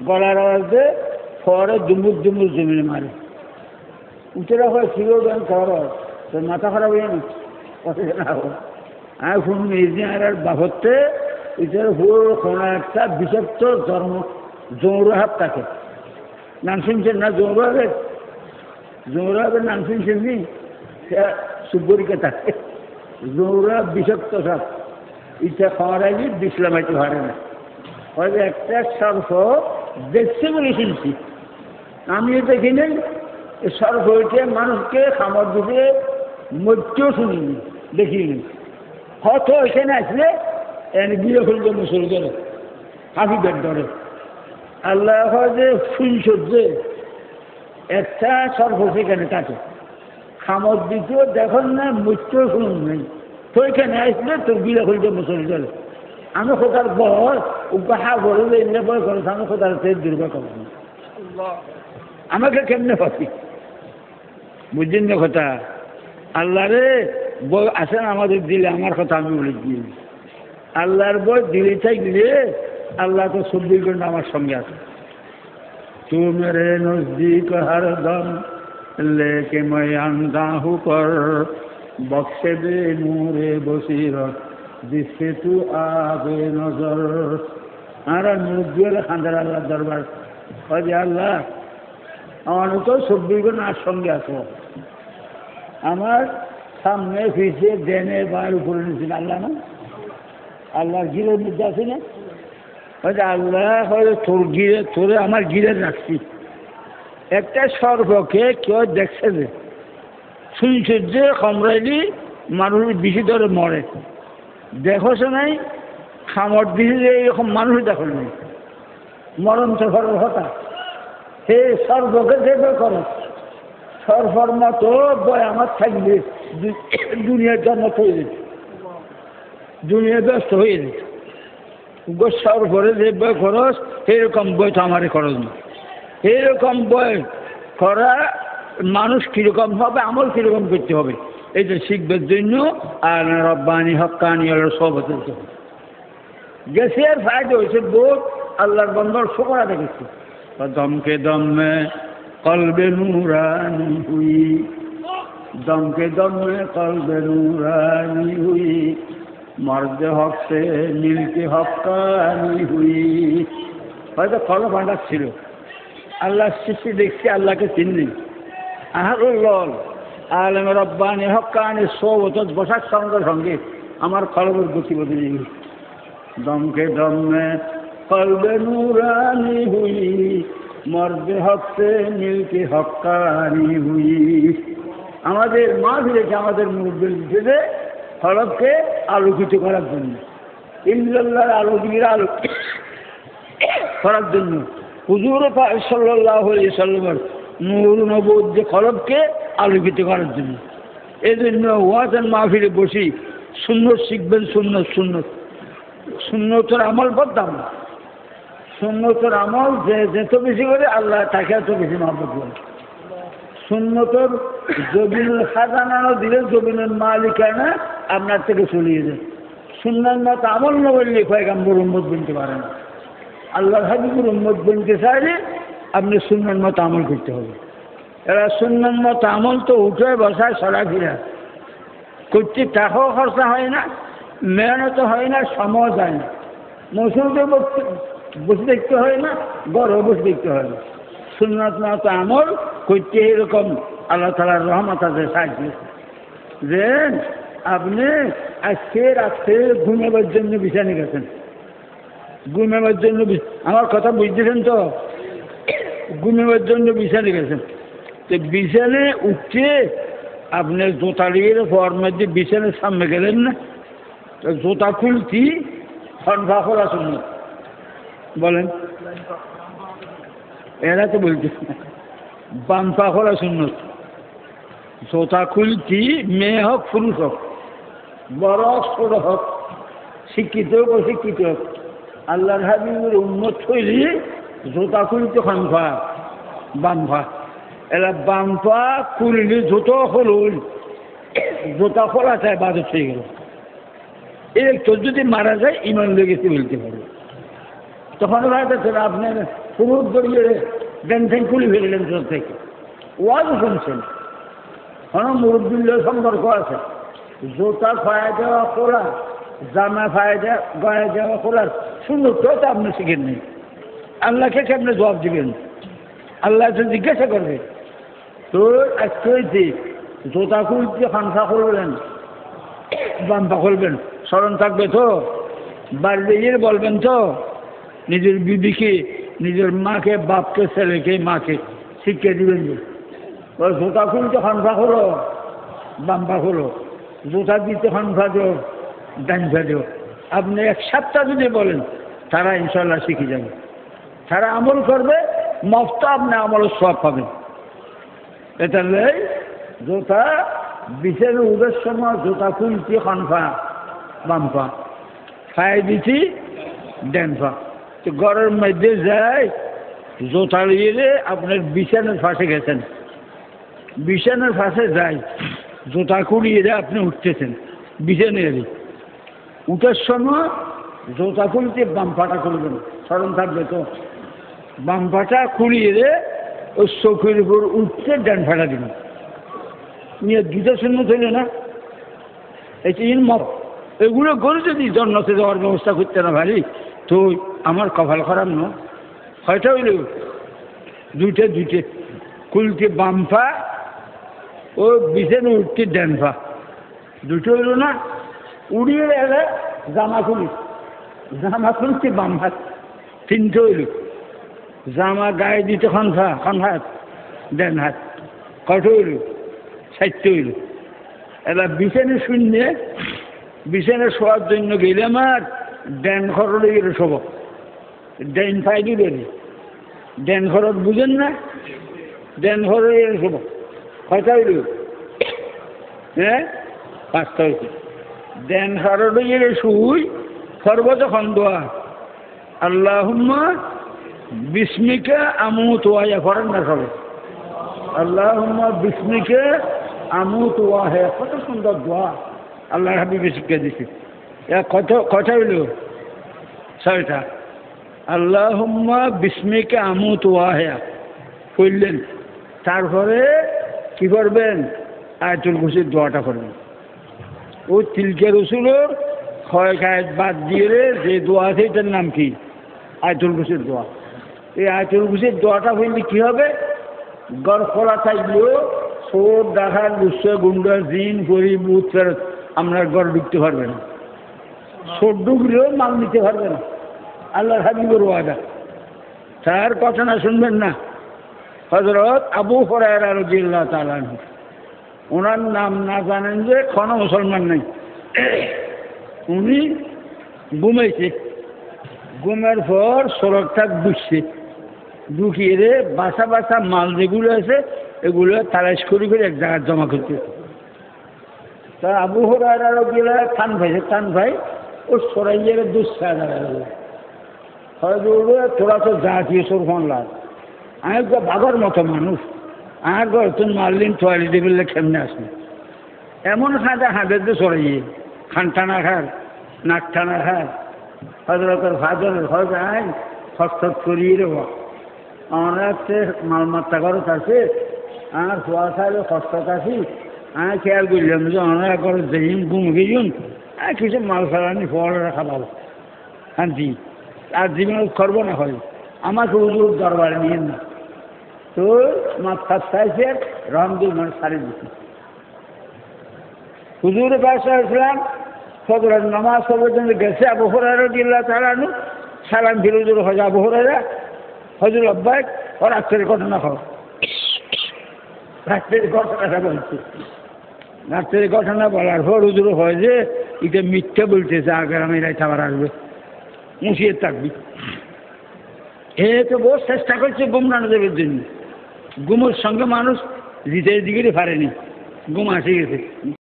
গলার আওয়াজে ফরে দুমুর দুমুর জমিনে মারে উঠেরা হয় ছিল খবর তোর মাথা খারাপ হয়ে না আমি শুনুন ইঞ্জিনিয়ার বাবদতে এটার হুড় কোনো একটা বিষাক্ত জন্ম জৌরাহাব থাকে নাম শুনছেন না জৌরাহাবের জৌরাহাবের নাম শুনছেন নি সে সুপরিকে থাকে জৌরাহাব বিষাক্ত সাপ ইচ্ছা খাওয়ার আগে বিশ্রামাইতে পারে না হয়তো একটা সর্প দেখছে বলে শুনছি আমিও দেখি নেই সর্প হইতে মানুষকে খামার দিতে মরতেও শুনিনি দেখিনি হয়তো এখানে আসলে এনে বিয়ে করলে মুসল ধরে হাফিদের ধরে আল্লাহ যে শুনছ যে একটা সর্প সেখানে থাকে খামর দিতেও দেখুন না মরতেও শুনুন নেই তো এখানে আসলে তোর বিয়ে করলে মুসল ধরে আমি কোথার বর উপহা বলে এমনি বয় করেছে আমি কোথার থেকে দুর্গা করব না আমাকে কেমনে পাচ্ছি বুঝছেন না কথা আল্লাহ রে বই আসেন আমাদের দিলে আমার কথা আমি বলে দিয়ে আল্লাহর বই দিলে চাইলে আল্লাহ তো 24 ঘন্টা আমার সঙ্গে আছে তু মেরে নজদীক হরদম লেকে मैं आंदा हूँ पर बख्शे दे नूरे बसीरत जिससे तू आबे नजर আর মুরব্বীরা খান্দার আল্লাহ দরবার হয় যে আল্লাহ আমার তো 24 ঘন্টা আর সঙ্গে আছো আমার সামনে পিছিয়ে দেনে বাইর উপরে নিয়েছেন আল্লাহ না আল্লাহর গিরের মধ্যে আছে না হয়তো আল্লাহ হয়তো তোর গিরে তোরে আমার গিরে রাখছি একটা সর্বকে কেউ দেখছে যে শুনছে যে কামড়াইলি মানুষ বেশি ধরে মরে দেখোছ নাই খামর দিছে যে এরকম মানুষ দেখো নাই মরণ তো ঘরের কথা হে সর্বকে দেখবে করো সর্বর মতো বয় আমার থাকবে দুনিয়ার জন্ম হয়ে যেত দুনিয়া ব্যস্ত হয়ে যেত সর্বরে যে বয় খরচ এরকম বই তো আমারই খরচ না এরকম বই করা মানুষ কীরকম হবে আমল কীরকম করতে হবে এই যে শিখবার জন্য আর রব্বানি হক্কানি সব হতে হবে গেছে আর ফায়দা হয়েছে বহুত আল্লাহর বন্দর শোকরা দেখেছি দমকে দম में कल्ब नूरानी हुई दम के दम में कल्ब नूरानी हुई मर्द हक से मिल के हक्कानी हुई হয়তো কলম ভান্ডার ছিল আল্লাহর সৃষ্টি দেখছি আল্লাহকে চিনি আহারুল লল আলেম রব্বানি হক্কানি সব বসার সঙ্গে সঙ্গে আমার কলমের গতি বদলে গেছে দমকে দম में कल्ब नूरानी हुई मर्द हक से मिल के हक्कानी हुई আমাদের মা ফিরেছে আমাদের মুরব্বীদের হলফকে আলোকিত করার জন্য ইল্লাল্লাহর আলোকিত করার জন্য হুজুর পাক সাল্লাল্লাহু আলাইহি সাল্লামের নূর নবুয়ত যে হলফকে আলোকিত করার জন্য এই জন্য ওয়াজের মাহফিলে বসি সুন্নত শিখবেন সুন্নত সুন্নত সুন্নতের আমল বদলাম না সুন্নতের আমল যে যত বেশি করে আল্লাহ তাকে এত বেশি মহব্বত করে সুন্নতের জমিনের খাজানানো দিলে জমিনের মালিকানা আপনার থেকে চলিয়ে যায় সুন্নার মতো আমল না বললে পয়গাম্বর উম্মত বলতে পারে না আল্লাহর হাবিবুর উম্মত বলতে চাইলে আপনি সুন্নার মতো আমল করতে হবে এরা সুন্নার মতো আমল তো উঠে বসায় চলাফেরা করতে টাকাও খরচা হয় না মেহনত হয় না সময় যায় না মৌসুমে বসে দেখতে হয় না গড়ে বসে দেখতে হয় না সুন্নাত মতো আমল করতে এরকম আল্লাহ তাআলার রহমত আছে সাহায্য যে আপনি আজকে রাত্রে ঘুমাবার জন্য বিছানে গেছেন ঘুমাবার জন্য আমার কথা বুঝতেছেন তো ঘুমাবার জন্য বিছানে গেছেন তো বিছানে উঠতে আপনি জোতা দিয়ে ফর্মের যে বিছানের সামনে গেলেন না তো জোতা খুলতি ফনফা খোলা শুনুন বলেন এরা তো বলছে বাম পা খোলা সুন্নত জোতা খুলতি মেয়ে হোক পুরুষ হোক বড় হোক ছোট হোক শিক্ষিত হোক অশিক্ষিত হোক আল্লাহর হাবিবের উম্মত হইলে জোতা খুলতে খানফা বাম পা এরা বাম পা খুললে জুতো খুলুন জোতা খোলা চায় বাজত হয়ে গেল এই তোর যদি মারা যায় ইমান লেগেছে বলতে পারবে তখন হয়তো আপনার পুরুষ গড়িয়ে ড্যান ঠ্যাং খুলে ফেললেন তোর থেকে ওয়াজ শুনছেন কোনো মুরব্বীর সম্পর্ক আছে জুতা ফায়া দেওয়া খোলা জামা ফায়া গয়া দেওয়া খোলার সুন্দরটাও তো আপনি শিখেন নেই আল্লাহকে কেমনে জবাব দিবেন আল্লাহ তো জিজ্ঞাসা করবে তোর আজকে হয়েছে জুতা খুলতে খানসা করবেন বাম্পা করবেন স্মরণ থাকবে তো বাড়িয়ে বলবেন তো নিজের বিবিকে নিজের মাকে বাপকে ছেলেকে মাকে শিক্ষা দিবেন যে ওই জুতা খুলতে খানসা করো বাম্পা করো জুতা দিতে খানসা দিও ডানসা দিও আপনি এক সপ্তাহ যদি বলেন তারা ইনশাল্লাহ শিখে যাবে তারা আমল করবে মফত আপনি আমলের সব পাবেন এটা নেই জুতা বিছের উদের সময় জুতা খুলছি খানফা বামফা খাই দিছি ড্যানফা তো ঘরের মধ্যে যায় জুতা নিয়ে আপনার বিছানার ফাঁসে গেছেন বিছানার ফাঁসে যায় জুতা খুলিয়ে আপনি উঠতেছেন বিছানায় উঠার সময় জুতা খুলতে বামফাটা খুলবেন স্মরণ থাকবে তো বামফাটা খুলিয়ে ওই চোখের উপর উঠতে ডান ফাটা দিবেন নিয়ে দুটো শূন্য ছিল না এই মত এগুলো করে যদি জন্মতে যাওয়ার ব্যবস্থা করতে না পারি তো আমার কপাল খারাপ না কয়টা হইল দুইটে খুলতে বামফা ও বিছানে উঠতে ডানফা দুটো হইল না উড়িয়ে এলে জামা খুলতে বামফা তিনটে হইল জামা গায়ে দিতে খান হাত দেন হাত কত হইল 60 হইল এবার বিছানে শূন্য বিছানে শোয়ার জন্য গেলে আমার ড্যান খরচ গেলে শোব ড্যান ফাইলি বেরি ড্যান খরচ বুঝেন না ড্যান খরচ গেলে শোব কয়টা হইল হ্যাঁ 5টা হয়েছে ড্যান খরচ গেলে শুই সর্বতখন দোয়া আল্লাহুম্মা বিস্মিকা আমুত ওয়া ফরেন না সবে আল্লাহুম্মা বিস্মিকা আমুত ওয়া হে কত সুন্দর দোয়া আল্লাহ হাবিবে শিক্ষা দিছে কয়টা হইল 6টা আল্লাহুম্মা বিস্মিকা আমুত ওয়া হে কইলেন তারপরে কি করবেন আয়াতুল কুরসির দোয়াটা করবেন ও তিলকে রসুলের ক্ষয় খায় বাদ দিয়ে যে দোয়া আছে এটার নাম কি আয়াতুল কুরসির দোয়া এই আয়াতুল কুরসির দোয়াটা হইলে কি হবে গড় খোলা থাকলেও সোর ডাকার গুস্স গুন্ডা জিন পরি বুথ ফেরত আপনার গড় ঢুকতে পারবে না সোর ঢুকলেও মাল নিতে পারবে না আল্লাহর হাবিবের ওয়াদা তার কথা না শুনবেন না হযরত আবু হুরায়রা রাদিয়াল্লাহু তাআলা আনহু ওনার নাম না জানেন যে কোনো মুসলমান নেই উনি ঘুমাইছে ঘুমের পর সড়কটা ঢুকছে ঢুকিয়ে বাসা মাল যেগুলো আছে এগুলো তালাশ করে এক জায়গায় জমা করতে তা আবু হুরায়রা রাদিয়াল্লাহু টান ভাই ও সরাইয়ের দুঃসা দাঁড়ালো হয়তো তোরা তো জাতীয় সোর ফোন লাগ আমি তো বাবার মতো মানুষ আর তুমি মারলিন টয়লেটে বললে কেমনে আসবে এমন হাঁদের তো সরাইয়ে খান টানা খার নাক টানা খার হজরতের ফাজলের হয়তো আয় খট করিয়ে দেব আমার হচ্ছে মালমাত্রা খরচ আছে আর শোয়া খাইলে খরচ আছি আমি খেয়াল করলাম যে আমরা একবার যেদিন ঘুম গেছুন কিছু মাল ফেলানি ফল রাখা পাবো শান্তি আর জীবন করবো না হয় আমাকে উজুর দরবারে নিয়ে না তো মাথা চাইছে রমদুল মানে সারি দিচ্ছি হুজুরের বাসা ইসলাম ফজরের নামাজ সবের জন্য গেছে আবু হুরায়রা রাদিয়াল্লাহু তাআলা আনহু সালাম দিল হুজুর হজা আবু হুরায়রা হজুর আব্বাক ও রাত্রের ঘটনা হোক রাত্রের ঘটনাটা বলছে রাত্রের ঘটনা বলার পর হুজুর হয় যে এটা মিথ্যা বলতেছে আগামী রাত আবার আসবে মুশিয়ে থাকবি এ তো বহু চেষ্টা করছে গুমরানো দেবের জন্য গুমের সঙ্গে মানুষ জিতের দিকে পারেনি গুম আসে গেছে